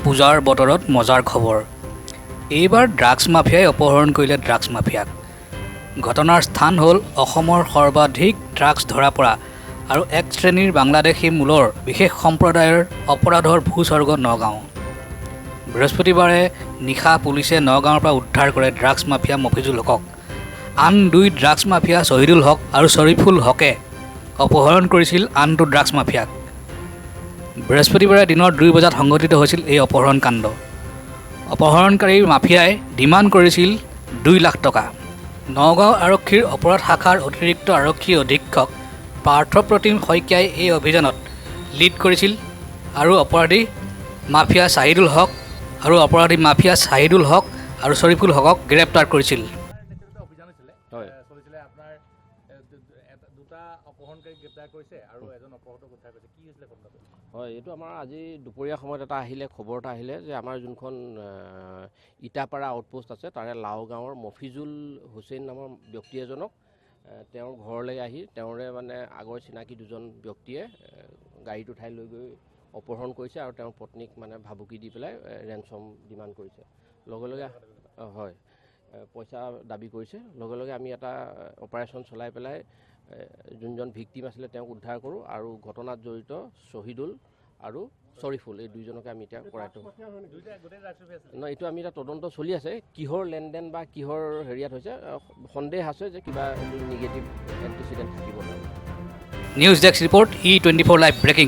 পূজাৰ বতৰত মজাৰ খবৰ। এইবাৰ ড্ৰাগছ মাফিয়াই অপহৰণ কৰিলে ড্ৰাগছ মাফিয়াক। ঘটনাৰ স্থান হ'ল অসমৰ সৰ্বাধিক ড্ৰাগছ ধৰা পৰা আৰু এক শ্ৰেণীৰ বাংলাদেশী মূলৰ বিশেষ সম্প্ৰদায়ৰ অপৰাধৰ ভূস্বৰ্গ নগাঁও। বৃহস্পতিবাৰে নিশা পুলিচে নগাঁৱৰ পৰা উদ্ধাৰ কৰে ড্ৰাগছ মাফিয়া মফিজুল হকক। আন দুই ড্ৰাগছ মাফিয়া শ্বহিদুল হক আৰু শ্বৰিফুল হকে অপহৰণ কৰিছিল আনটো ড্ৰাগছ মাফিয়াক। বৃহস্পতিবাৰে দিনৰ 2 বজাত সংঘটিত হৈছিল এই অপহৰণ কাণ্ড। অপহৰণকাৰী মাফিয়াই ডিমাণ্ড কৰিছিল 2 লাখ টকা। নগাঁও আৰক্ষীৰ অপৰাধ শাখাৰ অতিৰিক্ত আৰক্ষী অধীক্ষক পাৰ্থপ্ৰতিম শইকীয়াই এই অভিযানত লিড কৰিছিল আৰু অপৰাধী মাফিয়া শ্বাহিদুল হক আৰু শ্বৰিফুল হকক গ্ৰেপ্তাৰ কৰিছিল। হয়, এইটো আমাৰ আজি দুপৰীয়া সময়ত এটা খবৰ এটা আহিলে যে আমাৰ যোনখন ইটাপাৰা আউটপোষ্ট আছে তাৰে লাও গাঁৱৰ মফিজুল হুছেইন নামৰ ব্যক্তি এজনক তেওঁৰ ঘৰলৈ আহি তেওঁৰে মানে আগৰ চিনাকি দুজন ব্যক্তিয়ে গাড়ীত উঠাই লৈ গৈ অপহৰণ কৰিছে আৰু তেওঁৰ পত্নীক মানে ভাবুকি দি পেলাই ৰেঞ্চম ডিমাণ্ড কৰিছে। লগে লগে হয়, পইচা দাবী কৰিছে। লগে লগে আমি এটা অপাৰেশ্যন চলাই পেলাই যোনজন ভিক্টিম আছিলে তেওঁক উদ্ধাৰ কৰোঁ আৰু ঘটনাত জড়িত শ্বহিদুল আৰু শ্বৰিফুল এই দুইজনকে আমি এতিয়া কৰাই থওঁ। নহয়, এইটো আমি এতিয়া তদন্ত চলি আছে। কিহৰ লেনদেন বা কিহৰ হেৰিয়াত হৈছে সন্দেহ আছে যে কিবা নিগেটিভ এণ্টিচিডেণ্ট থাকিব পাৰে। News desk report E24 live breaking.